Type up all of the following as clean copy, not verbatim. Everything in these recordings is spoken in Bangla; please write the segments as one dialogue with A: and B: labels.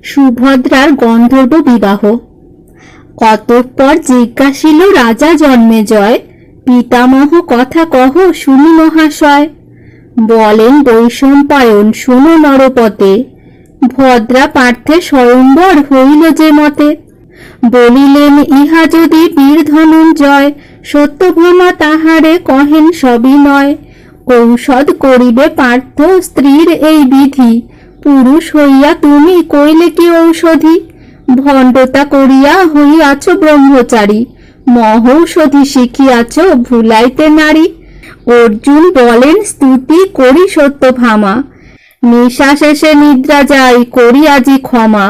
A: সুভদ্রার গন্ধর্ব বিবাহ। অতঃপর জিজ্ঞাসিল রাজা জন্মেজয়, পিতামহ কথা কহ শুনি মহাশয়। বলেন বৈশম্পায়ন শোনো নরপতে, ভদ্রা পার্থে স্বয়ম্বর হইল যে মতে। বলিলেন ইহা যদি বীর ধনঞ্জয়, সত্যভামা তাহারে কহেন সবিনয়। ঔষধ করিবে পার্থ স্ত্রীর এই বিধি, পুরুষ হইয়া তুমি কইলে কি ঔষধি। ভণ্ডতা করিয়া হইয়াছ ব্রহ্মচারী, মহৌষধি শিখিয়াছ ভুলাইতে নারী। অর্জুন বলেন স্তুতি করি সত্যভামা, নিঃশ্বাসে নিদ্রা যাই করি আজি ক্ষমা।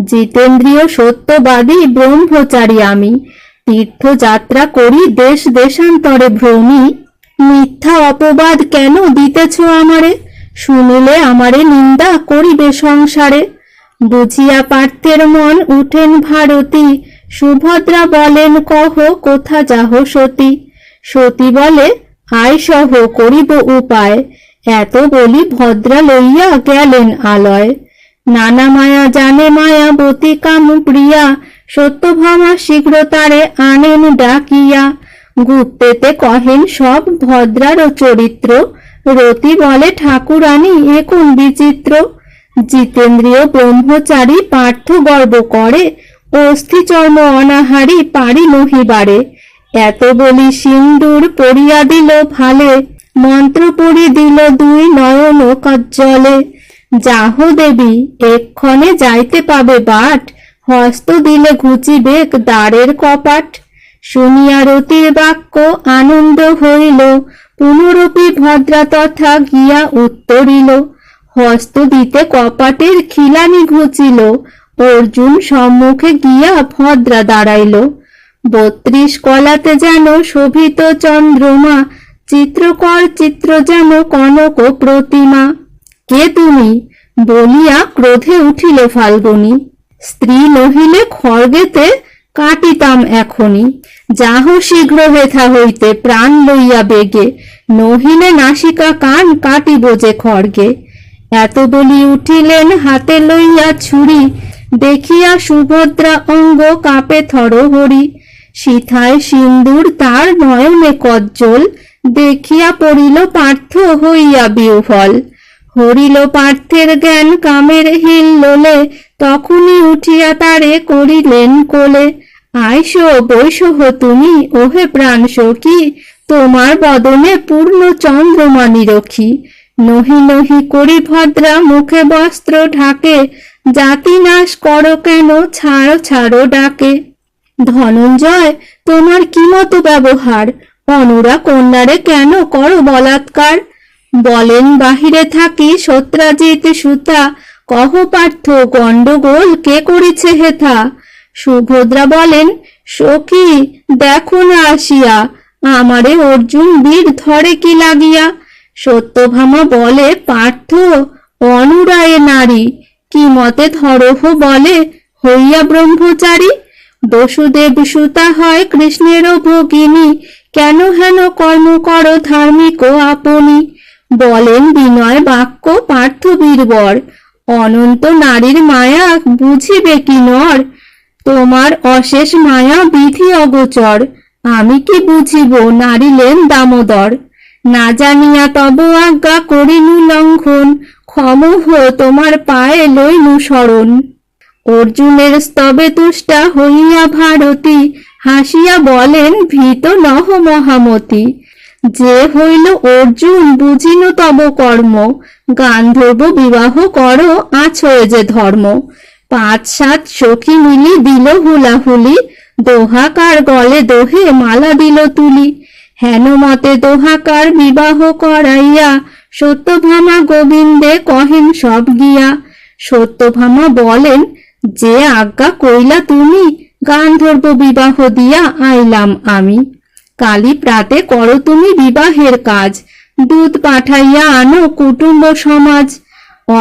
A: জিতেন্দ্রিয় সত্যবাদী ব্রহ্মচারী আমি, তীর্থযাত্রা করি দেশ দেশান্তরে ভ্রমি। মিথ্যা অপবাদ কেন দিতেছ আমারে, শুনিলে আমারে নিন্দা করিবে সংসারে। বুঝিয়া পার্থের মন উঠেন ভারতী, সুভদ্রা বলেন কহ কোথা যাহ সতী। সতী বলে আয় সহ করিব উপায়, এত বলি ভদ্রা লইয়া গেলেন আলয়। নানা মায়া জানে মায়াবতী কামপ্রিয়া, সত্যভামা শীঘ্র তারে আনেন ডাকিয়া। গুপ্তেতে কহেন সব ভদ্রার চরিত্র, রতি বলে ঠাকুরানী এ কোন বিচিত্র। জিতেন্দ্রিয় ব্রহ্মচারী পার্থ গর্ব করে, অস্থি চর্ম অনাহারী পারি নহিবারে। এত বলি সিন্দুর পরিয়া দিল ভালে, মন্ত্র পড়ি দিল দুই নয়ন কজ্জলে। যাহ দেবী এক্ষণে যাইতে পাবে বাট, হস্ত দিলে ঘুচিবে দ্বারের কপাট। শুনিয়া রতির বাক্য আনন্দ হইল, পুনরপি ভদ্রা তথা গিয়া উত্তরিল। হস্ত দিতে কপাটের খিলানি ঘুচিল, অর্জুন সম্মুখে গিয়া ভদ্রা দাঁড়াইল। 32 কলাতে যেন শোভিত চন্দ্রমা, চিত্রকর চিত্র যেন কনক প্রতিমা। কে তুমি বলিয়া ক্রোধে উঠিল ফাল্গুনী, স্ত্রী নহিলে খড়গেতে কাটিতাম এখনি। যাহ শীঘ্র হেথা হইতে প্রাণ লইয়া বেগে, নহিলে নাসিকা কান কাটিব যে খড়গে। এত বলি উঠিলেন হাতে লইয়া ছুরি, দেখিয়া সুভদ্রা অঙ্গ কাঁপে থরহরি। সিথায় সিন্দুর তার নয়নে কজ্জল, দেখিয়া পড়িল পার্থ হইয়া বিহ্বল। হরিল পার্থের জ্ঞান কামের হিল্লোলে, তখনই উঠিয়া তারে করিলেন কোলে। আইস বৈসহ তুমি ওহে প্রাণ সখী, তোমার বদনে পূর্ণ চন্দ্রমা নিরখী। নহি নহি করি ভদ্রা মুখে বস্ত্র ঢাকে, জাতি নাশ করো কেন ছাড়ো ছাড়ো ডাকে। ধনঞ্জয় তোমার কি মতো ব্যবহার, অনুরা কন্যারে কেন করো বলাৎকার। বলেন বাহিরে থাকি সত্রাজিৎ সুতা, কহ পার্থ গণ্ডগোল কে করিছে হেথা। সুভদ্রা বলেন সখী দেখো না আসিয়া, আমারে অর্জুন বীর ধরে কি লাগিয়া। সত্যভামা বলে পার্থ অনুরায়ে নারী, কি মতে ধরহ বলে হইয়া ব্রহ্মচারী। বসুদেব সুতা হয় কৃষ্ণেরও ভগিনী, কেন হেন কর্ম কর ধার্মিক আপনি। বলেন বিনয় বাক্য পার্থ বীরবর, অনন্ত নারীর মায়া বুঝিবে কি নর। তোমার অশেষ মায়া বিধি অগোচর, আমি কি বুঝিব নারিলেন দামোদর। না জানিয়া তব আজ্ঞা করিনু লঙ্ঘন, ক্ষমহ তোমার পায়ে লইনু শরণ। অর্জুনের স্তবে তুষ্টা হইয়া ভারতী, হাসিয়া বলেন ভীত নহ মহামতি। যে হইল অর্জুন বুঝিনু তব কর্ম, গান্ধর্ব বিবাহ করো আছো যে ধর্ম। 5-7 সখী মিলি দিল হুলাহুলি, দোহাকার গলে দোহে মালা দিল তুলি। হেন মতে দোহাকার বিবাহ করাইয়া, সত্যভামা গোবিন্দে কহেন সব গিয়া। সত্যভামা বলেন যে আজ্ঞা কইলা তুমি, গান্ধর্ব বিবাহ দিয়া আইলাম আমি। কালী প্রাতে করো তুমি বিবাহের কাজ, দূত পাঠাইয়া আনো কুটুম্ব সমাজ।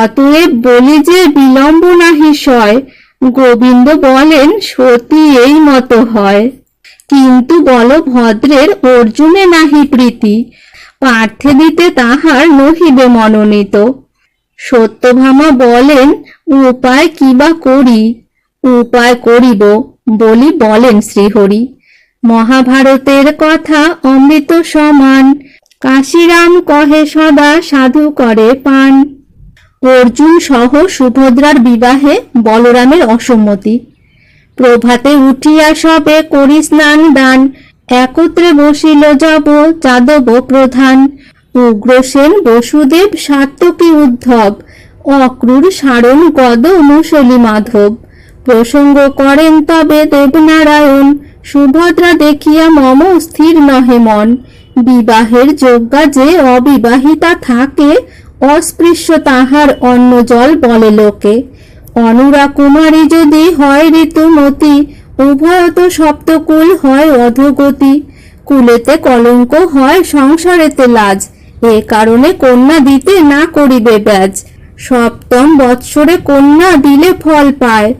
A: অতএব বলি যে বিলম্ব নাহি সয়, গোবিন্দ বলেন সতী এই মতো হয়। কিন্তু বল ভদ্রের অর্জুনে নাহি প্রীতি, পার্থে দিতে তাহার নহিবে মনোনীত। সত্যভামা বলেন, উপায় কিবা করি? উপায় করিব বলি বলেন শ্রীহরি। মহাভারতের কথা অমৃত সমান, কাশিরাম কহে সদা সাধু করে পান। অর্জুন সহ সুভদ্রার বিবাহে বলরামের অসম্মতি। প্রভাতে উঠিয়া সবে করি স্নান দান, একত্রে বসিল যাব যাদব প্রধান। উগ্রসেন বসুদেব সাত্যকী উদ্ধব, অক্রূর সারণ গদ মুসলি মাধব। প্রসঙ্গ করেন তবে দেবনারায়ণ, সুভদ্রা দেখিয়া মম স্থির নহে মন। বিবাহের যোগ্যা যে অবিবাহিতা থাকে, অস্পৃশ্য তাহার অন্ন জল বলে লোকে। অনুরা কুমারী যদি হয় ঋতুমতি, উভয়ত সপ্তকুল হয় অধোগতি। কুলেতে কলঙ্ক হয় সংসারেতে লাজ, এ কারণে কন্যা দিতে না করিবে ব্যাজ। সপ্তম বৎসরে কন্যা দিলে ফল পায়,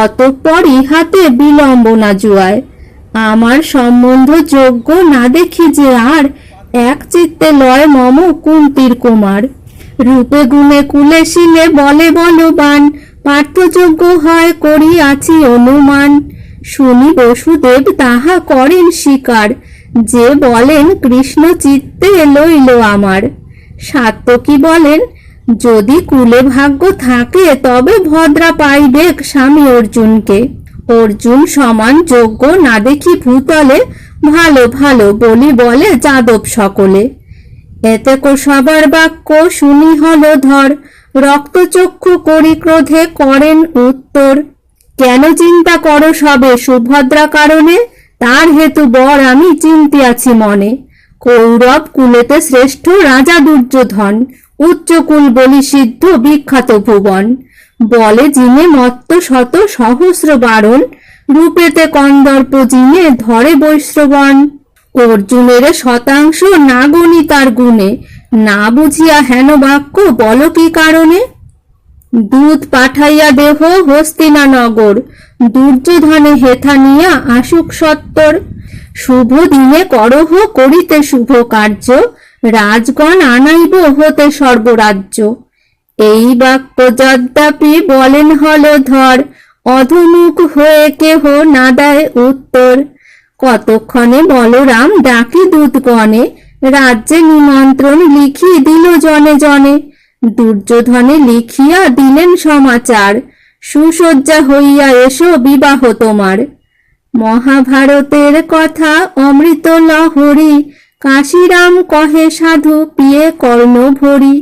A: অতঃপর ইহাতে বিলম্ব না জুয়ায়। আমার সম্বন্ধ যোগ্য না দেখি যে আর, এক চিত্তে লয় মম কুন্তির কুমার। রূপে গুণে কুলে শিলে বলে বলবান, পার্থযোগ্য হয় করিয়াছি অনুমান। শুনি বসুদেব তাহা করেন স্বীকার, যে বলেন কৃষ্ণ চিত্তে লইল আমার। সাত্যকী বলেন, যদি কুলে ভাগ্য থাকে তবে ভদ্রা পাইবে স্বামী অর্জুনকে। অর্জুন সমান যোগ্য না দেখি ভূতলে, ভালো ভালো বলি বলে যাদব সকলে। এতে কো সবার বাক্য শুনি হল ধর, রক্তচক্ষু করি ক্রোধে করেন উত্তর। কেন চিন্তা করো সবে সুভদ্রা কারণে, তার হেতু বর আমি চিন্তিয়াছি মনে। কৌরব কুলেতে শ্রেষ্ঠ রাজা দুর্যোধন, উচ্চকুল বলি সিদ্ধ বিখ্যাত ভুবন। বলে জিনে মত্ত শত সহস্র বারণ, রূপেতে কন্দর্প জিনে ধরে বৈশ্রবণ। অর্জুনের শতাংশ না গণি তার গুণে, না বুঝিয়া হেন বাক্য বল কি কারণে। দূত পাঠাইয়া দেহ হস্তিনা নগর, দুর্যোধনে হেথা নিয়া আসুক সত্তর। শুভ দিনে করহ করিতে শুভ কার্য, রাজগণ আনাইব হতে সর্বরাজ্য। এই বাক্য যদ্যাপি বলেন হলধর, অধমুখ হয়ে কেহ না দেয় উত্তর। কতক্ষণে বলরাম ডাকি দূতগণে, রাজ্যে নিমন্ত্রণ লিখি দিল জনে জনে। দুর্যোধনে লিখিয়া দিলেন সমাচার, সুসজ্জা হইয়া এসো বিবাহ তোমার। মহাভারতের কথা অমৃত লহরী, কাশিরাম কহে সাধু পিয়ে কর্ণ ভরি।